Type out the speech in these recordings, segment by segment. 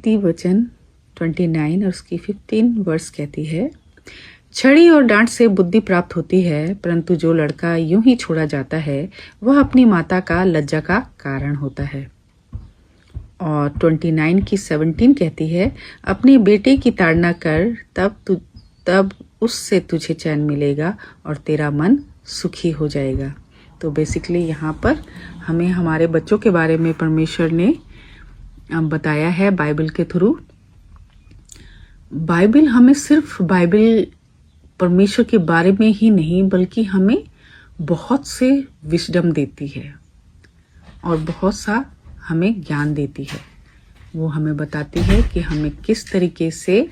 नीति वचन 29 और उसकी 15 वर्स कहती है, छड़ी और डांट से बुद्धि प्राप्त होती है, परंतु जो लड़का यूं ही छोड़ा जाता है वह अपनी माता का लज्जा का कारण होता है। और 29 की 17 कहती है, अपने बेटे की ताड़ना कर, तब उससे तुझे चैन मिलेगा और तेरा मन सुखी हो जाएगा। तो बेसिकली यहाँ पर हमें हमारे बच्चों के बारे में परमेश्वर ने बताया है बाइबल के थ्रू। बाइबल हमें सिर्फ बाइबल परमेश्वर के बारे में ही नहीं बल्कि हमें बहुत से विजडम देती है और बहुत सा हमें ज्ञान देती है। वो हमें बताती है कि हमें किस तरीके से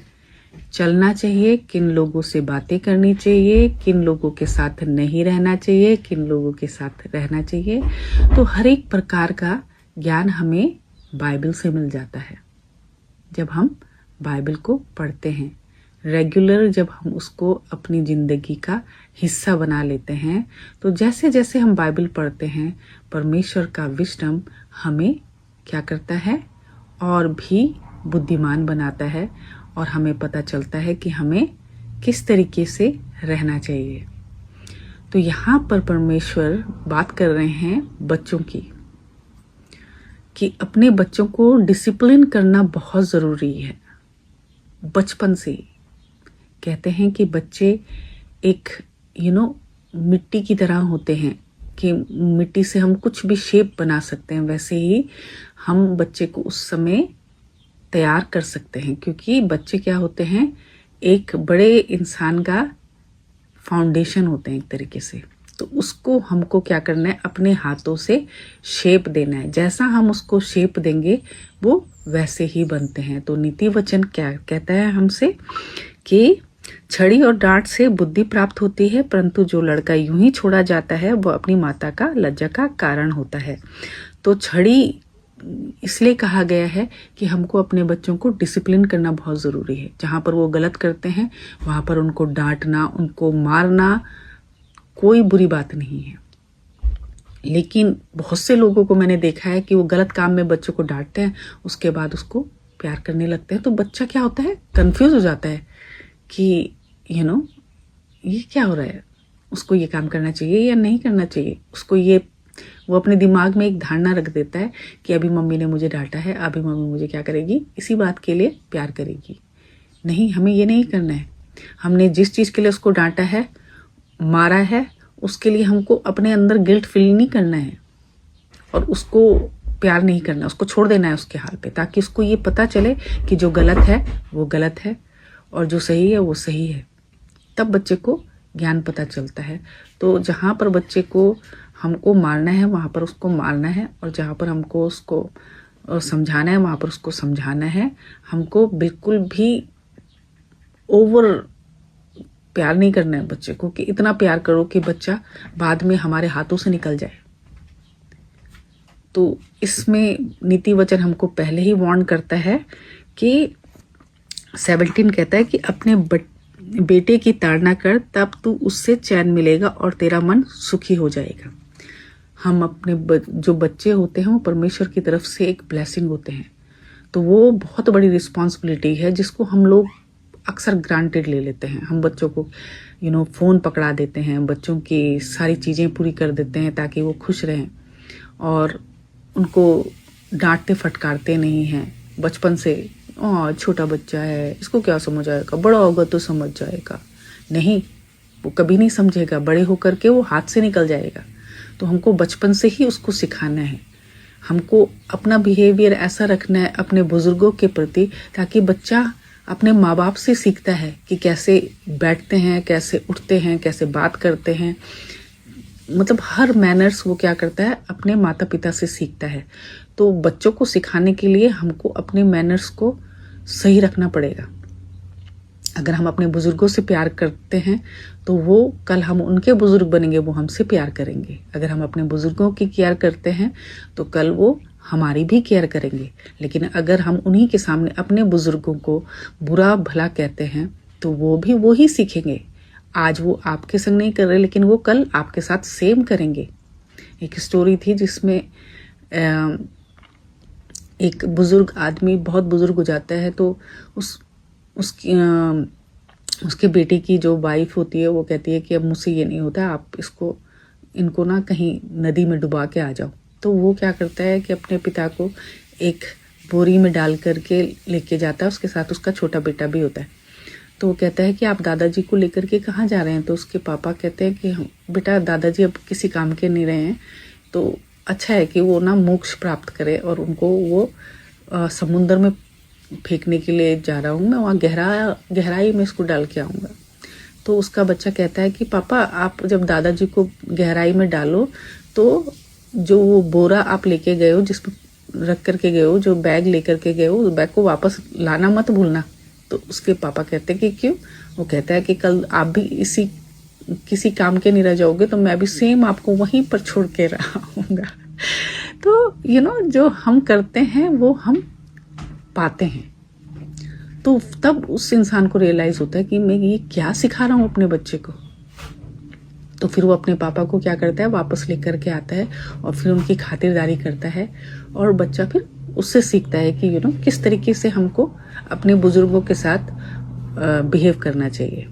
चलना चाहिए, किन लोगों से बातें करनी चाहिए, किन लोगों के साथ नहीं रहना चाहिए, किन लोगों के साथ रहना चाहिए। तो हर एक प्रकार का ज्ञान हमें बाइबल से मिल जाता है जब हम बाइबल को पढ़ते हैं। रेगुलर जब हम उसको अपनी ज़िंदगी का हिस्सा बना लेते हैं, तो जैसे जैसे हम बाइबल पढ़ते हैं, परमेश्वर का विजडम हमें क्या करता है और भी बुद्धिमान बनाता है और हमें पता चलता है कि हमें किस तरीके से रहना चाहिए। तो यहाँ पर परमेश्वर बात कर रहे हैं बच्चों की, कि अपने बच्चों को डिसिप्लिन करना बहुत ज़रूरी है बचपन से। कहते हैं कि बच्चे एक मिट्टी की तरह होते हैं कि मिट्टी से हम कुछ भी शेप बना सकते हैं, वैसे ही हम बच्चे को उस समय तैयार कर सकते हैं, क्योंकि बच्चे क्या होते हैं, एक बड़े इंसान का फाउंडेशन होते हैं एक तरीके से। तो उसको हमको क्या करना है, अपने हाथों से शेप देना है। जैसा हम उसको शेप देंगे वो वैसे ही बनते हैं। तो नीति वचन क्या कहता है हमसे कि छड़ी और डांट से बुद्धि प्राप्त होती है, परंतु जो लड़का यूं ही छोड़ा जाता है वह अपनी माता का लज्जा का कारण होता है। तो छड़ी इसलिए कहा गया है कि हमको अपने बच्चों को डिसिप्लिन करना बहुत ज़रूरी है। जहाँ पर वो गलत करते हैं वहाँ पर उनको डांटना, उनको मारना कोई बुरी बात नहीं है। लेकिन बहुत से लोगों को मैंने देखा है कि वो गलत काम में बच्चों को डांटते हैं, उसके बाद उसको प्यार करने लगते हैं। तो बच्चा क्या होता है, कंफ्यूज हो जाता है कि ये क्या हो रहा है, उसको ये काम करना चाहिए या नहीं करना चाहिए। वो अपने दिमाग में एक धारणा रख देता है कि अभी मम्मी ने मुझे डांटा है, अभी मम्मी मुझे क्या करेगी, इसी बात के लिए प्यार करेगी। नहीं, हमें ये नहीं करना है। हमने जिस चीज़ के लिए उसको डांटा है, मारा है, उसके लिए हमको अपने अंदर गिल्ट फील नहीं करना है और उसको प्यार नहीं करना, उसको छोड़ देना है उसके हाल पे, ताकि उसको ये पता चले कि जो गलत है वो गलत है और जो सही है वो सही है। तब बच्चे को ज्ञान पता चलता है। तो जहाँ पर बच्चे को हमको मारना है वहाँ पर उसको मारना है, और जहाँ पर हमको उसको समझाना है वहाँ पर उसको समझाना है। हमको बिल्कुल भी ओवर प्यार नहीं करना है बच्चे को, कि इतना प्यार करो कि बच्चा बाद में हमारे हाथों से निकल जाए। तो इसमें नीति वचन हमको पहले ही वार्न करता है कि 17 कहता है कि अपने बेटे की ताड़ना कर, तब तू उससे चैन मिलेगा और तेरा मन सुखी हो जाएगा। हम अपने जो बच्चे होते हैं वो परमेश्वर की तरफ से एक ब्लेसिंग होते हैं। तो वो बहुत बड़ी रिस्पॉन्सिबिलिटी है जिसको हम लोग अक्सर ग्रांटेड ले लेते हैं। हम बच्चों को फ़ोन पकड़ा देते हैं, बच्चों की सारी चीज़ें पूरी कर देते हैं ताकि वो खुश रहें, और उनको डांटते फटकारते नहीं हैं बचपन से। छोटा बच्चा है, इसको क्या समझ आएगा, बड़ा होगा तो समझ जाएगा। नहीं, वो कभी नहीं समझेगा, बड़े होकर के वो हाथ से निकल जाएगा। तो हमको बचपन से ही उसको सिखाना है। हमको अपना बिहेवियर ऐसा रखना है अपने बुजुर्गों के प्रति, ताकि बच्चा अपने माँ बाप से सीखता है कि कैसे बैठते हैं, कैसे उठते हैं, कैसे बात करते हैं। मतलब हर मैनर्स वो क्या करता है, अपने माता पिता से सीखता है। तो बच्चों को सिखाने के लिए हमको अपने मैनर्स को सही रखना पड़ेगा। अगर हम अपने बुजुर्गों से प्यार करते हैं तो वो कल हम उनके बुजुर्ग बनेंगे, वो हमसे प्यार करेंगे। अगर हम अपने बुजुर्गों की केयर करते हैं तो कल वो हमारी भी केयर करेंगे। लेकिन अगर हम उन्हीं के सामने अपने बुजुर्गों को बुरा भला कहते हैं तो वो ही सीखेंगे। आज वो आपके संग नहीं कर रहे, लेकिन वो कल आपके साथ सेम करेंगे। एक स्टोरी थी जिसमें एक बुजुर्ग आदमी बहुत बुजुर्ग हो जाता है तो उसकी उसके बेटे की जो वाइफ होती है वो कहती है कि अब मुझसे ये नहीं होता, आप इनको ना कहीं नदी में डुबा के आ जाओ। तो वो क्या करता है कि अपने पिता को एक बोरी में डाल करके लेके जाता है, उसके साथ उसका छोटा बेटा भी होता है। तो वो कहता है कि आप दादाजी को लेकर के कहाँ जा रहे हैं? तो उसके पापा कहते हैं कि हम बेटा दादाजी अब किसी काम के नहीं रहे हैं, तो अच्छा है कि वो ना मोक्ष प्राप्त करे और उनको वो समुद्र में फेंकने के लिए जा रहा हूँ मैं, वहाँ गहराई में इसको डाल के आऊँगा। तो उसका बच्चा कहता है कि पापा आप जब दादाजी को गहराई में डालो तो जो वो बोरा आप लेके गए हो, जिसमें रख करके गए हो, जो बैग लेकर के गए हो, उस बैग को वापस लाना मत भूलना। तो उसके पापा कहते हैं कि क्यों? वो कहता है कि कल आप भी किसी काम के नहीं रह जाओगे तो मैं भी सेम आपको वहीं पर छोड़ के रहूँगा। तो जो हम करते हैं वो हम पाते हैं। तो तब उस इंसान को रियलाइज होता है कि मैं ये क्या सिखा रहा हूँ अपने बच्चे को। तो फिर वो अपने पापा को क्या करता है, वापस लेकर के आता है और फिर उनकी खातिरदारी करता है और बच्चा फिर उससे सीखता है कि किस तरीके से हमको अपने बुजुर्गों के साथ बिहेव करना चाहिए।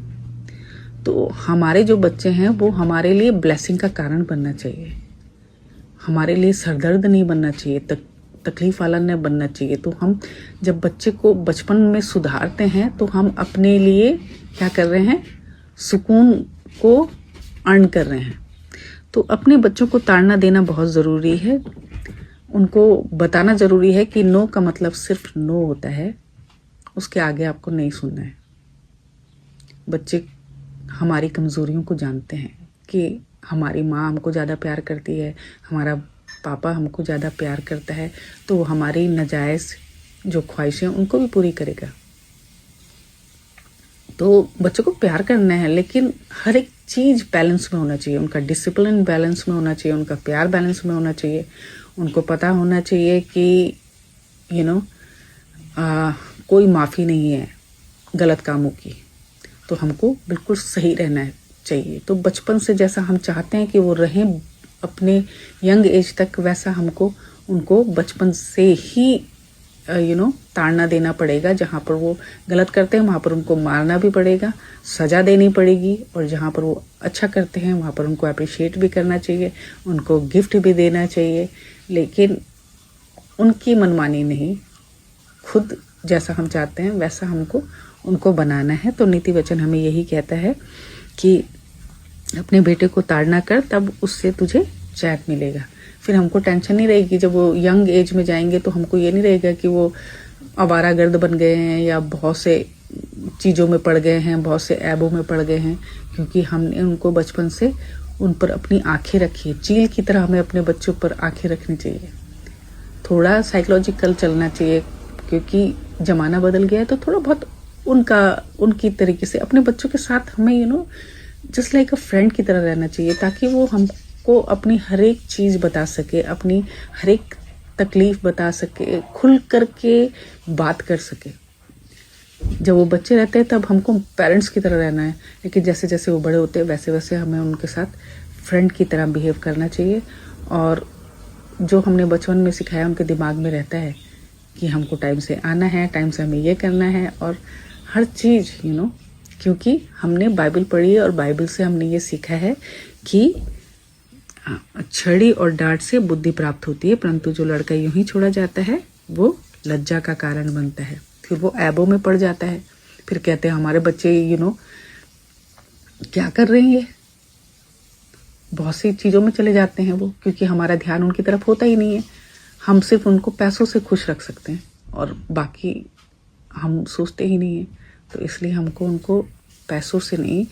तो हमारे जो बच्चे हैं वो हमारे लिए ब्लेसिंग का कारण बनना चाहिए, हमारे लिए सरदर्द नहीं बनना चाहिए, तकलीफ वाला नहीं बनना चाहिए। तो हम जब बच्चे को बचपन में सुधारते हैं तो हम अपने लिए क्या कर रहे हैं, सुकून को अर्न कर रहे हैं। तो अपने बच्चों को ताड़ना देना बहुत ज़रूरी है, उनको बताना ज़रूरी है कि नो का मतलब सिर्फ नो होता है, उसके आगे आपको नहीं सुनना है। बच्चे हमारी कमज़ोरियों को जानते हैं कि हमारी माँ हमको ज़्यादा प्यार करती है, हमारा पापा हमको ज़्यादा प्यार करता है, तो वो हमारी नाजायज़ जो ख्वाहिशें उनको भी पूरी करेगा। तो बच्चों को प्यार करना है, लेकिन हर एक चीज़ बैलेंस में होना चाहिए। उनका डिसिप्लिन बैलेंस में होना चाहिए, उनका प्यार बैलेंस में होना चाहिए। उनको पता होना चाहिए कि कोई माफ़ी नहीं है गलत कामों की, तो हमको बिल्कुल सही रहना चाहिए। तो बचपन से जैसा हम चाहते हैं कि वो रहें अपने यंग एज तक, वैसा हमको उनको बचपन से ही ताड़ना देना पड़ेगा। जहाँ पर वो गलत करते हैं वहाँ पर उनको मारना भी पड़ेगा, सज़ा देनी पड़ेगी, और जहाँ पर वो अच्छा करते हैं वहाँ पर उनको अप्रिशिएट भी करना चाहिए, उनको गिफ्ट भी देना चाहिए। लेकिन उनकी मनमानी नहीं, खुद जैसा हम चाहते हैं वैसा हमको उनको बनाना है। तो नीति वचन हमें यही कहता है कि अपने बेटे को ताड़ना कर, तब उससे तुझे चैन मिलेगा। फिर हमको टेंशन नहीं रहेगी, जब वो यंग एज में जाएंगे तो हमको ये नहीं रहेगा कि वो आवारागर्द बन गए हैं या बहुत से चीज़ों में पड़ गए हैं, बहुत से ऐबों में पड़ गए हैं, क्योंकि हमने उनको बचपन से उन पर अपनी आंखें रखी है। चील की तरह हमें अपने बच्चों पर आंखें रखनी चाहिए। थोड़ा साइकोलॉजिकल चलना चाहिए, क्योंकि ज़माना बदल गया है। तो थोड़ा बहुत उनकी तरीके से अपने बच्चों के साथ हमें जस्ट लाइक अ फ्रेंड की तरह रहना चाहिए, ताकि वो हमको अपनी हर एक चीज़ बता सके, अपनी हर एक तकलीफ बता सके, खुल करके बात कर सके। जब वो बच्चे रहते हैं तब हमको पेरेंट्स की तरह रहना है, लेकिन जैसे जैसे वो बड़े होते हैं वैसे वैसे हमें उनके साथ फ्रेंड की तरह बिहेव करना चाहिए। और जो हमने बचपन में सिखाया उनके दिमाग में रहता है कि हमको टाइम से आना है, टाइम से हमें ये करना है, और हर चीज़ क्योंकि हमने बाइबल पढ़ी है और बाइबल से हमने ये सीखा है कि छड़ी और डांट से बुद्धि प्राप्त होती है, परंतु जो लड़का यूं ही छोड़ा जाता है वो लज्जा का कारण बनता है। फिर वो ऐबों में पड़ जाता है। फिर कहते हैं हमारे बच्चे क्या कर रहे हैं, ये बहुत सी चीज़ों में चले जाते हैं वो, क्योंकि हमारा ध्यान उनकी तरफ होता ही नहीं है। हम सिर्फ उनको पैसों से खुश रख सकते हैं और बाकी हम सोचते ही नहीं हैं। तो इसलिए हमको उनको पैसों से नहीं,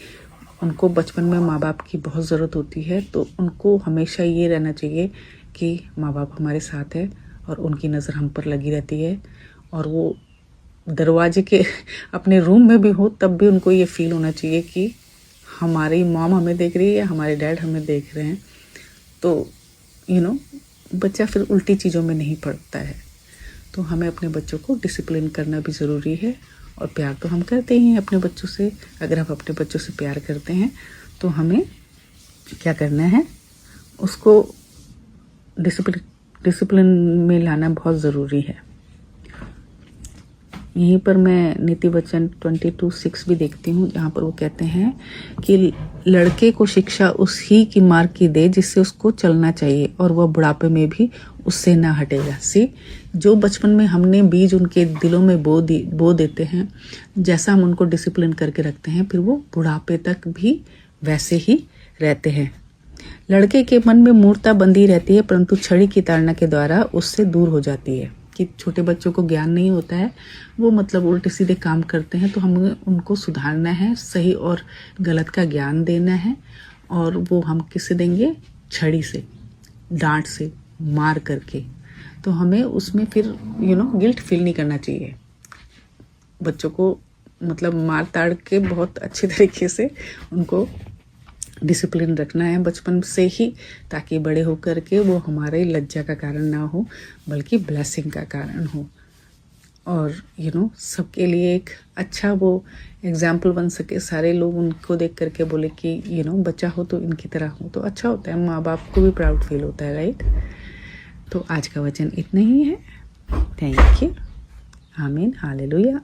उनको बचपन में माँ बाप की बहुत ज़रूरत होती है। तो उनको हमेशा ये रहना चाहिए कि माँ बाप हमारे साथ है और उनकी नज़र हम पर लगी रहती है, और वो दरवाजे के अपने रूम में भी हो तब भी उनको ये फील होना चाहिए कि हमारी मॉम हमें देख रही है या हमारे डैड हमें देख रहे हैं। तो बच्चा फिर उल्टी चीज़ों में नहीं पड़ता है। तो हमें अपने बच्चों को डिसिप्लिन करना भी ज़रूरी है, और प्यार तो हम करते ही हैं अपने बच्चों से। अगर हम अपने बच्चों से प्यार करते हैं तो हमें क्या करना है, उसको डिसिप्लिन डिसिप्लिन में लाना बहुत ज़रूरी है। यहीं पर मैं नीति वचन 22:6 भी देखती हूँ, जहाँ पर वो कहते हैं कि लड़के को शिक्षा उसी की मार्ग की दे जिससे उसको चलना चाहिए, और वह बुढ़ापे में भी उससे ना हटेगा। सी, जो बचपन में हमने बीज उनके दिलों में बो देते हैं, जैसा हम उनको डिसिप्लिन करके रखते हैं, फिर वो बुढ़ापे तक भी वैसे ही रहते हैं। लड़के के मन में मूर्ता बंधी रहती है, परंतु छड़ी की ताड़ना के द्वारा उससे दूर हो जाती है। कि छोटे बच्चों को ज्ञान नहीं होता है, वो मतलब उल्टे सीधे काम करते हैं, तो हमें उनको सुधारना है, सही और गलत का ज्ञान देना है। और वो हम किससे देंगे? छड़ी से, डांट से, मार करके। तो हमें उसमें फिर गिल्ट फील नहीं करना चाहिए। बच्चों को मतलब मार ताड़ के बहुत अच्छे तरीके से उनको डिसिप्लिन रखना है बचपन से ही, ताकि बड़े होकर के वो हमारे लज्जा का कारण ना हो, बल्कि ब्लेसिंग का कारण हो। और सबके लिए एक अच्छा वो एग्जाम्पल बन सके, सारे लोग उनको देख करके बोले कि बच्चा हो तो इनकी तरह हो, तो अच्छा होता है, माँ बाप को भी प्राउड फील होता है, राइट। तो आज का वचन इतना ही है। Thank you. आमीन, हालेलुया।